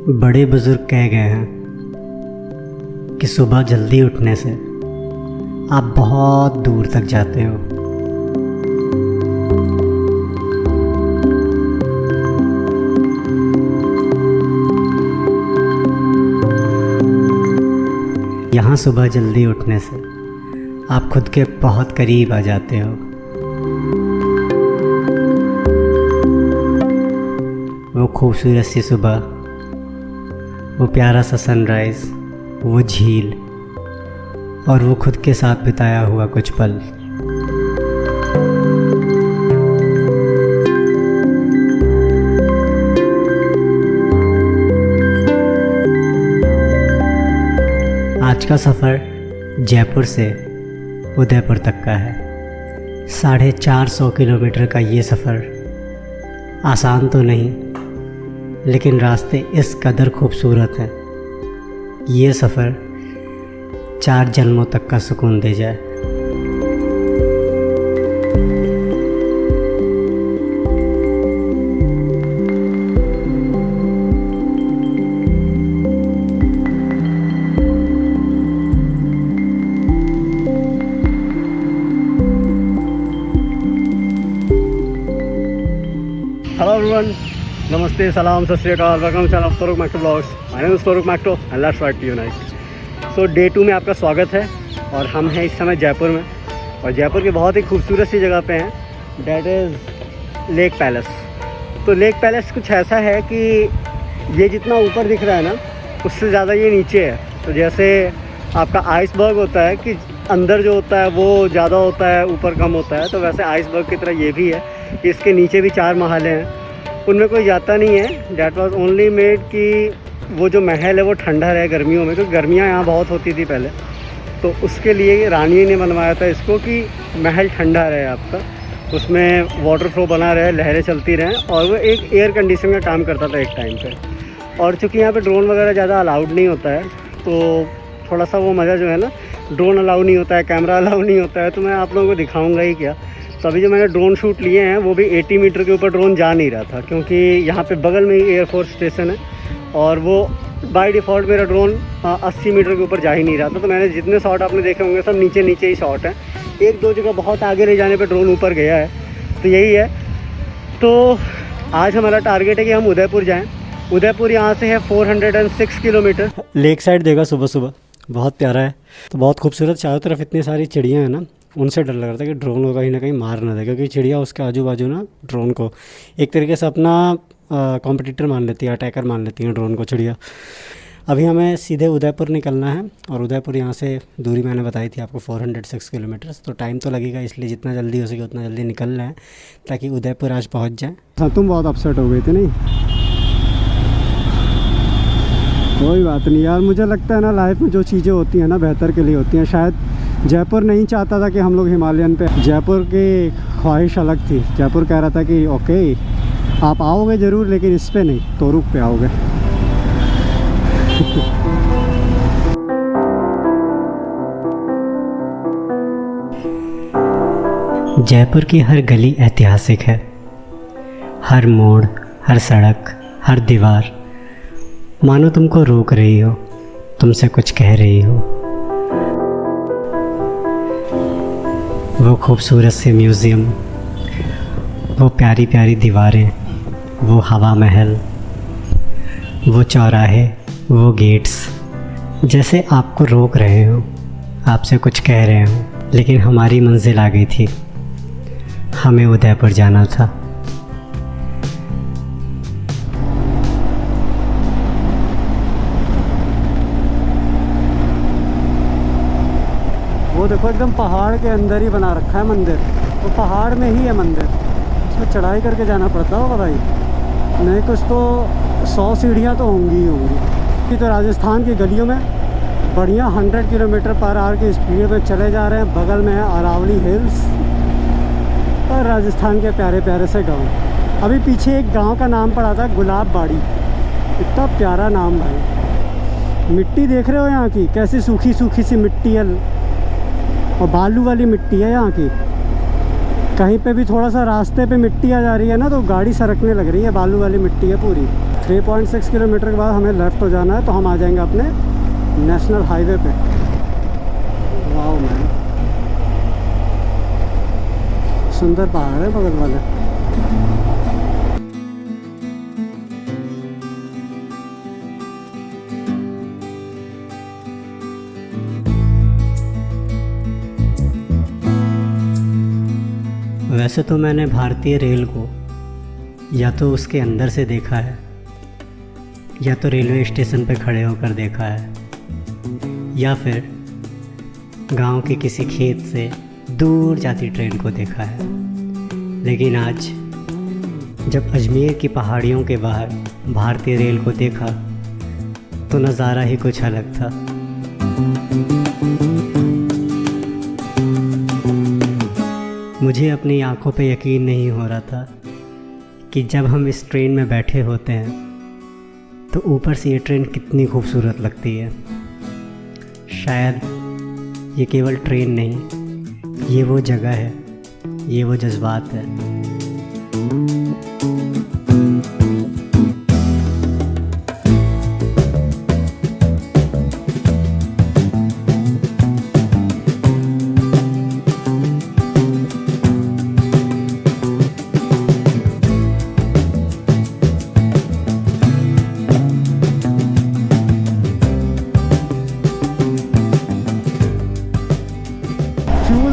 बड़े बुजुर्ग कह गए हैं कि सुबह जल्दी उठने से आप बहुत दूर तक जाते हो। यहाँ सुबह जल्दी उठने से आप खुद के बहुत करीब आ जाते हो। वो खूबसूरत सी सुबह, वो प्यारा सा सनराइज़, वो झील और वो खुद के साथ बिताया हुआ कुछ पल। आज का सफ़र जयपुर से उदयपुर तक का है। 450 किलोमीटर का ये सफ़र आसान तो नहीं, लेकिन रास्ते इस कदर खूबसूरत हैं, ये सफ़र 4 जन्मों तक का सुकून दे जाए। Hello everyone, Namaste, Salam, Sat Sri Akal, welcome to Farooq Makto Vlogs. My name is Farooq Makto and let's ride to unite. So Day 2 में आपका स्वागत है और हम हैं इस समय जयपुर में, और जयपुर की बहुत ही खूबसूरत सी जगह पे हैं, डेट इज़ लेक पैलेस। तो लेक पैलेस कुछ ऐसा है कि ये जितना ऊपर दिख रहा है ना, उससे ज़्यादा ये नीचे है। तो जैसे आपका आइसबर्ग होता है कि अंदर जो होता है वो ज़्यादा होता है, ऊपर कम होता है, तो वैसे आइसबर्ग की तरह ये भी है। इसके नीचे भी 4 महल हैं, उनमें कोई जाता नहीं है। डैट वाज ओनली मेड कि वो जो महल है वो ठंडा रहे गर्मियों में, क्योंकि गर्मियाँ यहाँ बहुत होती थी पहले, तो उसके लिए रानी ने बनवाया था इसको कि महल ठंडा रहे आपका, उसमें वाटर फ्लो बना रहे, लहरें चलती रहें, और वो एक एयर कंडीशन का काम करता था एक टाइम पे। और चूँकि यहाँ पे ड्रोन वगैरह ज़्यादा अलाउड नहीं होता है, तो थोड़ा सा वो मज़ा जो है ना, ड्रोन अलाउ नहीं होता है, कैमरा अलाउ नहीं होता है, तो मैं आप लोगों को दिखाऊंगा ही क्या। तो अभी जो मैंने ड्रोन शूट लिए हैं वो भी 80 मीटर के ऊपर ड्रोन जा नहीं रहा था, क्योंकि यहाँ पे बगल में ही एयरफोर्स स्टेशन है, और वो बाय डिफ़ॉल्ट मेरा ड्रोन 80 मीटर के ऊपर जा ही नहीं रहा था। तो मैंने जितने शॉट आपने देखे होंगे सब नीचे नीचे ही शॉट हैं। 1-2 जगह बहुत आगे ले जाने पर ड्रोन ऊपर गया है, तो यही है। तो आज हमारा टारगेट है कि हम उदयपुर जाएँ। उदयपुर यहाँ से है 406 किलोमीटर। लेक साइड देगा सुबह सुबह, बहुत प्यारा है। तो बहुत खूबसूरत, चारों तरफ इतनी सारी चिड़ियाँ हैं ना, उनसे डर लग रहा था कि ड्रोन को कहीं ना कहीं मार ना दे, क्योंकि चिड़िया उसके आजू बाजू ना ड्रोन को एक तरीके से अपना कॉम्पिटिटर मान लेती है, अटैकर मान लेती हैं ड्रोन को चिड़िया। अभी हमें सीधे उदयपुर निकलना है, और उदयपुर यहाँ से दूरी मैंने बताई थी आपको 406 किलोमीटर। तो टाइम तो लगेगा, इसलिए जितना जल्दी हो सके उतना जल्दी निकलना है ताकि उदयपुर आज पहुँच जाए। हाँ, तुम बहुत अपसेट हो गई थी नहीं? कोई बात नहीं यार, मुझे लगता है ना लाइफ में जो चीज़ें होती हैं ना बेहतर के लिए होती हैं। शायद जयपुर नहीं चाहता था कि हम लोग हिमालयन पे, जयपुर की ख्वाहिश अलग थी। जयपुर कह रहा था कि ओके आप आओगे ज़रूर, लेकिन इस पे नहीं, तोरुक पे आओगे। जयपुर की हर गली ऐतिहासिक है, हर मोड़, हर सड़क, हर दीवार मानो तुमको रोक रही हो, तुमसे कुछ कह रही हो। वो खूबसूरत से म्यूज़ियम, वो प्यारी प्यारी दीवारें, वो हवा महल, वो चौराहे, वो गेट्स, जैसे आपको रोक रहे हो, आपसे कुछ कह रहे हो। लेकिन हमारी मंजिल आ गई थी, हमें उदयपुर जाना था। वो देखो एकदम पहाड़ के अंदर ही बना रखा है मंदिर, वो पहाड़ में ही है मंदिर, इसमें चढ़ाई करके जाना पड़ता होगा भाई, नहीं कुछ तो 100 सीढ़ियाँ तो होंगी ही होंगी। तो राजस्थान की गलियों में बढ़िया 100 किलोमीटर पर आवर की स्पीड में चले जा रहे हैं। बगल में है अरावली हिल्स और राजस्थान के प्यारे प्यारे से गाँव। अभी पीछे एक गाँव का नाम पड़ा था गुलाब बाड़ी, इतना प्यारा नाम भाई। मिट्टी देख रहे हो यहाँ की, कैसी सूखी सूखी सी मिट्टी है, और बालू वाली मिट्टी है यहाँ की। कहीं पे भी थोड़ा सा रास्ते पे मिट्टी आ जा रही है ना, तो गाड़ी सरकने लग रही है, बालू वाली मिट्टी है पूरी। 3.6 किलोमीटर के बाद हमें लेफ़्ट हो जाना है, तो हम आ जाएंगे अपने नेशनल हाईवे पे। वाओ मैन, सुंदर पहाड़ है बगल वाले। वैसे तो मैंने भारतीय रेल को या तो उसके अंदर से देखा है या तो रेलवे स्टेशन पे खड़े होकर देखा है या फिर गांव के किसी खेत से दूर जाती ट्रेन को देखा है, लेकिन आज जब अजमेर की पहाड़ियों के बाहर भारतीय रेल को देखा तो नज़ारा ही कुछ अलग था। मुझे अपनी आंखों पे यकीन नहीं हो रहा था कि जब हम इस ट्रेन में बैठे होते हैं तो ऊपर से ये ट्रेन कितनी खूबसूरत लगती है। शायद ये केवल ट्रेन नहीं, ये वो जगह है, ये वो जज्बात है।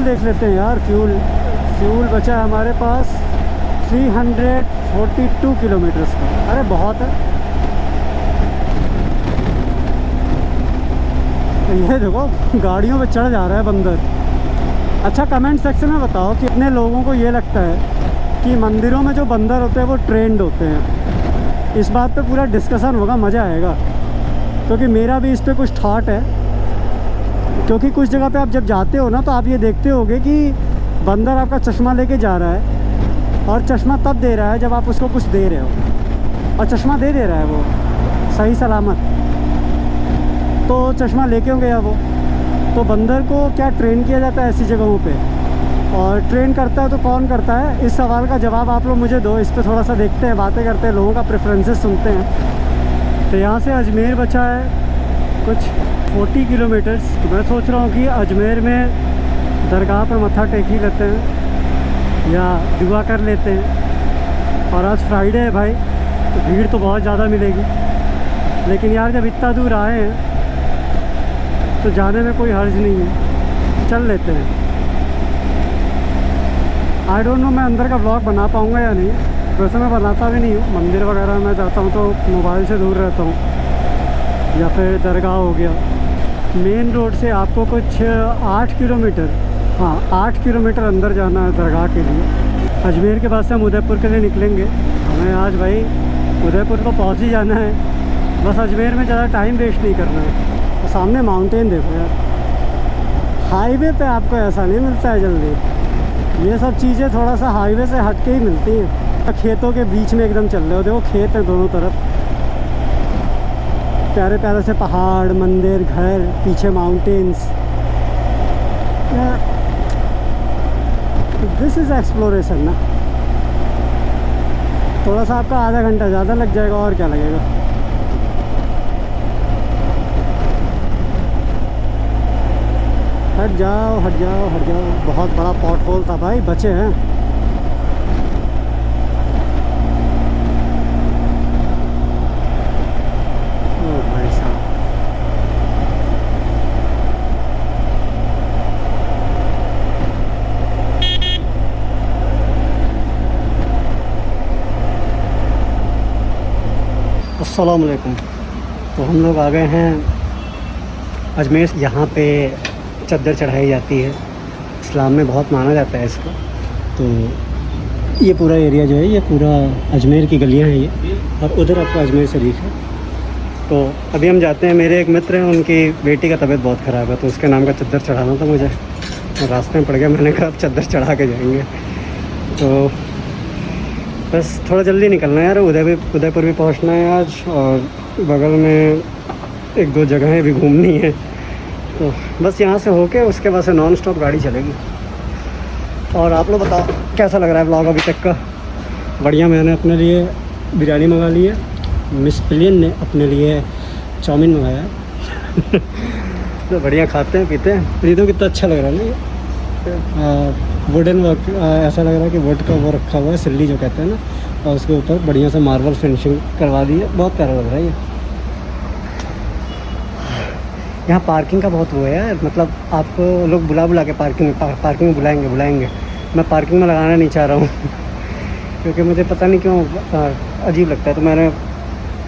देख लेते हैं यार, फ्यूल बचा है हमारे पास 342 किलोमीटर्स का। अरे बहुत है। ये देखो गाड़ियों पे चढ़ जा रहा है बंदर। अच्छा, कमेंट सेक्शन में बताओ कि कितने लोगों को ये लगता है कि मंदिरों में जो बंदर होते हैं वो ट्रेंड होते हैं। इस बात पे पूरा डिस्कशन होगा, मज़ा आएगा, क्योंकि मेरा भी इस पर कुछ थॉट है। क्योंकि कुछ जगह पे आप जब जाते हो ना तो आप ये देखते होगे कि बंदर आपका चश्मा लेके जा रहा है, और चश्मा तब दे रहा है जब आप उसको कुछ दे रहे हो, और चश्मा दे रहा है वो सही सलामत, तो चश्मा लेके हो गया वो। तो बंदर को क्या ट्रेन किया जाता है ऐसी जगहों पे, और ट्रेन करता है तो कौन करता है? इस सवाल का जवाब आप लोग मुझे दो। इस पर थोड़ा सा देखते हैं, बातें करते हैं, लोगों का प्रेफरेंसेस सुनते हैं। तो यहाँ से अजमेर बचा है कुछ 40 किलोमीटर्स। तो मैं सोच रहा हूँ कि अजमेर में दरगाह पर मत्था टेक ही लेते हैं या दुआ कर लेते हैं। और आज फ्राइडे है भाई, तो भीड़ तो बहुत ज़्यादा मिलेगी, लेकिन यार जब इतना दूर आए हैं तो जाने में कोई हर्ज नहीं है, चल लेते हैं। आई डोंट नो मैं अंदर का व्लॉग बना पाऊँगा या नहीं। वैसे मैं बनाता भी नहीं हूँ, मंदिर वगैरह में जाता हूँ तो मोबाइल से दूर रहता हूँ, या फिर दरगाह हो गया। मेन रोड से आपको कुछ 8 किलोमीटर, हाँ 8 किलोमीटर अंदर जाना है दरगाह के लिए। अजमेर के बाद से हम उदयपुर के लिए निकलेंगे। हमें आज भाई उदयपुर तो पहुंच ही जाना है, बस अजमेर में ज़्यादा टाइम वेस्ट नहीं करना है। तो सामने माउंटेन देखो यार, हाईवे पे आपको ऐसा नहीं मिलता है जल्दी। ये सब चीज़ें थोड़ा सा हाईवे से हट के ही मिलती हैं। खेतों के बीच में एकदम चल रहे हो, देखो खेत हैं दोनों तरफ, प्यारे प्यारे से पहाड़, मंदिर, घर, पीछे माउंटेन्स। दिस इज़ एक्सप्लोरेशन ना। थोड़ा सा आपका आधा घंटा ज़्यादा लग जाएगा, और क्या लगेगा। हट जाओ हट जाओ हट जाओ, बहुत बड़ा पॉट होल था भाई, बचे हैं। अस्सलाम वालेकुम। तो हम लोग आ गए हैं अजमेर। यहाँ पे चद्दर चढ़ाई जाती है, इस्लाम में बहुत माना जाता है इसको। तो ये पूरा एरिया जो है, ये पूरा अजमेर की गलियाँ हैं ये, और उधर आपको अजमेर शरीफ है। तो अभी हम जाते हैं, मेरे एक मित्र हैं, उनकी बेटी का तबीयत बहुत ख़राब है, तो उसके नाम का चद्दर चढ़ाना था मुझे, और रास्ते में पड़ गया। मैंने कहा अब चद्दर चढ़ा के जाएंगे। तो बस थोड़ा जल्दी निकलना है यार, उदयपुर भी पहुंचना है आज, और बगल में एक दो जगहें भी घूमनी है। तो बस यहाँ से होके उसके बाद से नॉन स्टॉप गाड़ी चलेगी। और आप लोग बताओ कैसा लग रहा है व्लॉग अभी तक का? बढ़िया। मैंने अपने लिए बिरयानी मंगा ली है, मिस पिलियन ने अपने लिए चाउमीन मंगाया है। तो बढ़िया खाते हैं पीते हैं। ये तो कितना अच्छा लग रहा है ना ये वुडन वर्क, ऐसा लग रहा है कि वुड का वो रखा हुआ है, सिल्ली जो कहते हैं ना, और उसके ऊपर बढ़िया से मार्बल फिनिशिंग करवा दी है। बहुत प्यारा लग रहा है ये। यहाँ पार्किंग का बहुत वो है यार, मतलब आपको लोग बुला के पार्किंग में बुलाएंगे। मैं पार्किंग में लगाना नहीं चाह रहा हूँ क्योंकि मुझे पता नहीं क्यों अजीब लगता है। तो मैंने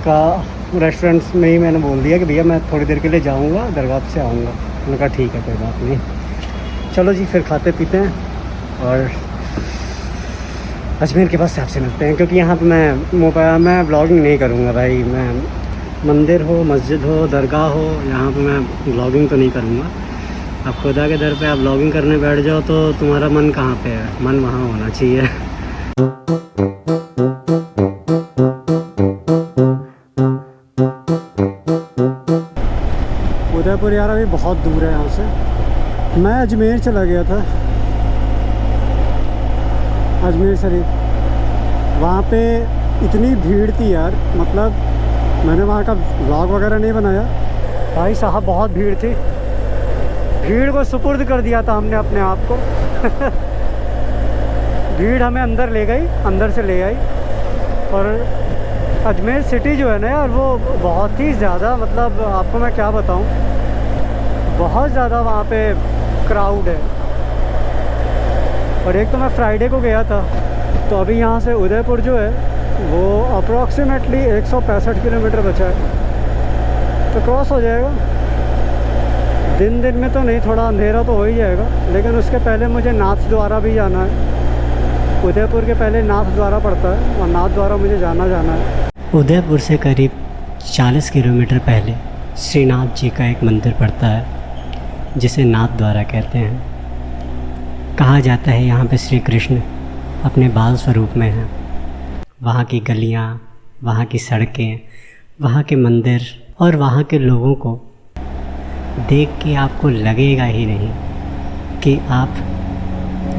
कहा रेस्टोरेंट्स में ही मैंने बोल दिया कि भैया मैं थोड़ी देर के लिए जाऊँगा, दरगाह से आऊँगा। उन्होंने कहा ठीक है कोई बात नहीं। चलो जी फिर खाते पीते हैं और अजमेर के पास आपसे मिलते हैं, क्योंकि यहाँ पे मैं व्लॉगिंग नहीं करूँगा भाई। मैं मंदिर हो, मस्जिद हो, दरगाह हो, यहाँ पे मैं व्लॉगिंग तो नहीं करूँगा। अब खुदा के दर पे आप व्लॉगिंग करने बैठ जाओ तो तुम्हारा मन कहाँ पे है? मन वहाँ होना चाहिए। उदयपुर यार अभी बहुत दूर है यहाँ से। मैं अजमेर चला गया था, अजमेर शरीफ। वहाँ पे इतनी भीड़ थी यार, मतलब मैंने वहाँ का व्लॉग वगैरह नहीं बनाया। भाई साहब बहुत भीड़ थी। भीड़ को सुपुर्द कर दिया था हमने अपने आप को। भीड़ हमें अंदर ले गई, अंदर से ले आई। और अजमेर सिटी जो है ना यार, वो बहुत ही ज़्यादा, मतलब आपको मैं क्या बताऊँ, बहुत ज़्यादा वहाँ पे क्राउड है। और एक तो मैं फ्राइडे को गया था, तो अभी यहाँ से उदयपुर जो है वो अप्रॉक्सीमेटली 165 किलोमीटर बचा है, तो क्रॉस हो जाएगा। दिन में तो नहीं, थोड़ा अंधेरा तो हो ही जाएगा, लेकिन उसके पहले मुझे नाथ द्वारा भी जाना है। उदयपुर के पहले नाथ द्वारा पड़ता है और नाथ द्वारा मुझे जाना है। उदयपुर से करीब 40 किलोमीटर पहले श्रीनाथ जी का एक मंदिर पड़ता है, जिसे नाथ द्वारा कहते हैं। कहा जाता है यहाँ पे श्री कृष्ण अपने बाल स्वरूप में हैं। वहाँ की गलियाँ, वहाँ की सड़कें, वहाँ के मंदिर और वहाँ के लोगों को देख के आपको लगेगा ही नहीं कि आप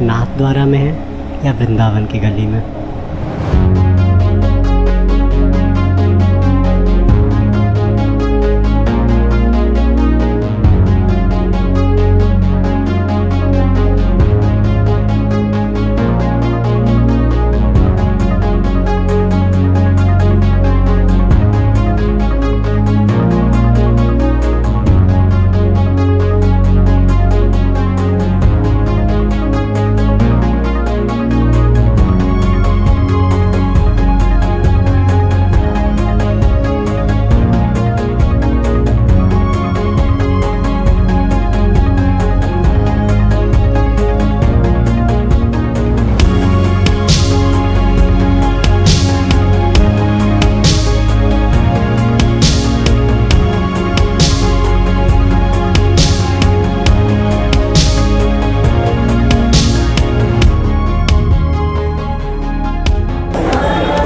नाथ द्वारा में हैं या वृंदावन की गली में।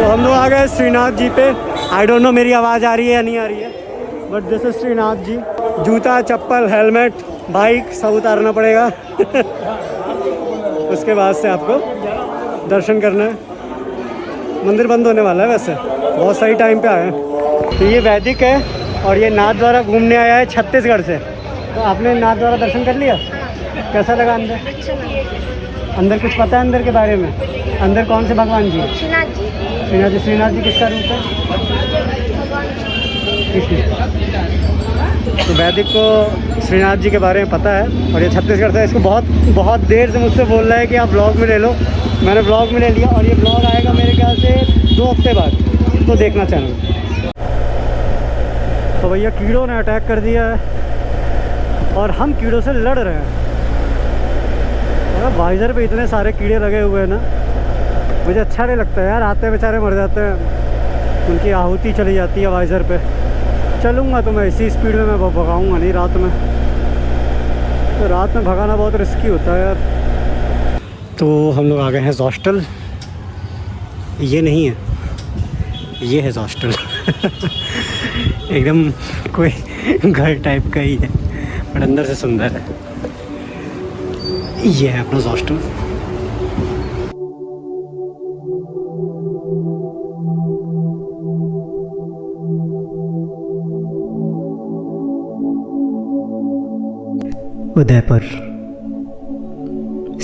हम लोग आ गए श्रीनाथ जी पे। आई डोंट नो मेरी आवाज़ आ रही है या नहीं आ रही है, but this is Shrinath ji. जूता, चप्पल, हेलमेट, बाइक सब उतारना पड़ेगा। उसके बाद से आपको दर्शन करना है। मंदिर बंद होने वाला है, वैसे बहुत सही टाइम पे आए हैं। तो ये वैदिक है और ये नाथ द्वारा घूमने आया है छत्तीसगढ़ से। तो आपने नाथ द्वारा दर्शन कर लिया, कैसा लगा अंदर? अंदर कुछ पता है अंदर के बारे में? अंदर कौन से भगवान जी? श्रीनाथ जी। श्रीनाथ जी। श्रीनाथ जी किसका रूप है? तो वैदिक को श्रीनाथ जी के बारे में पता है और ये छत्तीसगढ़ से। इसको बहुत देर से मुझसे बोल रहा है कि आप ब्लॉग में ले लो। मैंने ब्लॉग में ले लिया और ये ब्लॉग आएगा मेरे ख्याल से 2 हफ्ते बाद, तो देखना चैनल। तो भैया कीड़ों ने अटैक कर दिया है और हम कीड़ों से लड़ रहे हैं। वाइज़र पे इतने सारे कीड़े लगे हुए हैं ना, मुझे अच्छा नहीं लगता यार। आते बेचारे मर जाते हैं, उनकी आहुति चली जाती है वाइज़र पे। चलूँगा तो मैं इसी स्पीड में मैं भगाऊँगा नहीं रात में। तो रात में भगाना बहुत रिस्की होता है यार। तो हम लोग आ गए हैं हॉस्टल। ये नहीं है, ये है हॉस्टल। एकदम कोई घर टाइप का ही है, बट अंदर से सुंदर है। ये है अपना hostel. Udaipur,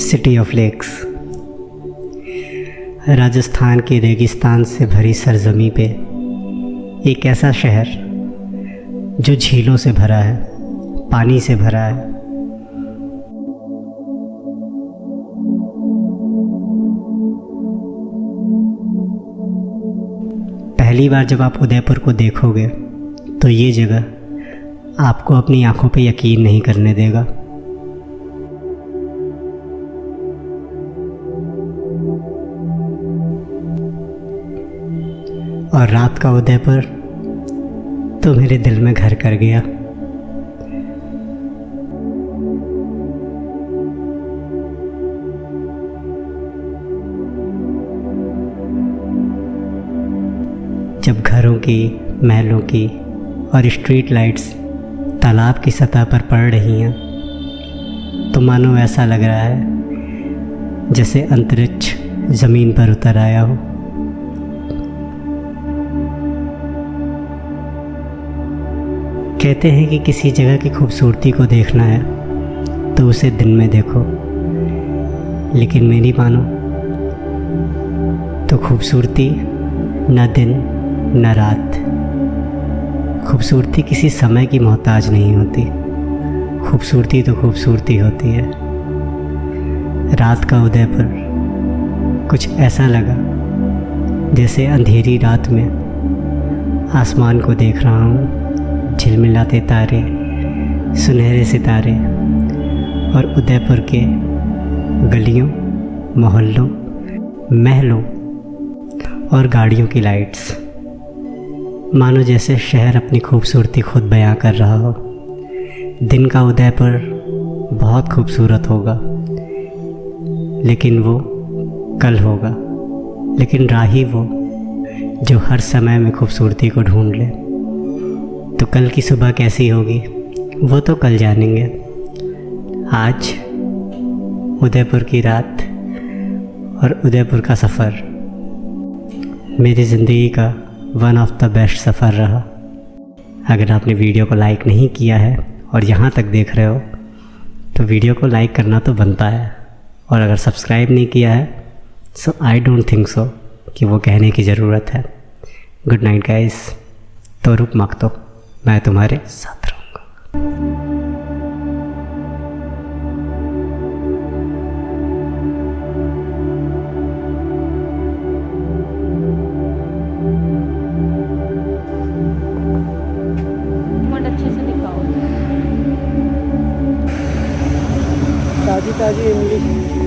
city of lakes. Rajasthan के रेगिस्तान से भरी सरजमी पे एक ऐसा शहर जो झीलों से भरा है, पानी से भरा है। पहली बार जब आप उदयपुर को देखोगे तो ये जगह आपको अपनी आंखों पे यकीन नहीं करने देगा। और रात का उदयपुर तो मेरे दिल में घर कर गया। जब घरों की, महलों की और स्ट्रीट लाइट्स तालाब की सतह पर पड़ रही हैं तो मानो ऐसा लग रहा है जैसे अंतरिक्ष ज़मीन पर उतर आया हो। कहते हैं कि किसी जगह की खूबसूरती को देखना है तो उसे दिन में देखो, लेकिन मेरी मानो तो खूबसूरती न दिन न रात, खूबसूरती किसी समय की मोहताज नहीं होती। खूबसूरती तो खूबसूरती होती है। रात का उदयपुर कुछ ऐसा लगा जैसे अंधेरी रात में आसमान को देख रहा हूँ, झिलमिलाते तारे, सुनहरे सितारे और उदयपुर के गलियों, मोहल्लों, महलों और गाड़ियों की लाइट्स। मानो जैसे शहर अपनी खूबसूरती खुद बयां कर रहा हो। दिन का उदयपुर बहुत खूबसूरत होगा, लेकिन वो कल होगा। लेकिन राही वो जो हर समय में खूबसूरती को ढूंढ ले। तो कल की सुबह कैसी होगी वो तो कल जानेंगे। आज उदयपुर की रात और उदयपुर का सफ़र मेरी ज़िंदगी का वन ऑफ द बेस्ट सफ़र रहा। अगर आपने वीडियो को लाइक नहीं किया है और यहाँ तक देख रहे हो तो वीडियो को लाइक करना तो बनता है, और अगर सब्सक्राइब नहीं किया है सो आई डोंट थिंक सो कि वो कहने की ज़रूरत है। गुड नाइट गाइस, तो रुक मत, मैं तुम्हारे साथ रहूँगा। ताज़ी ताज़ी इंग्लिश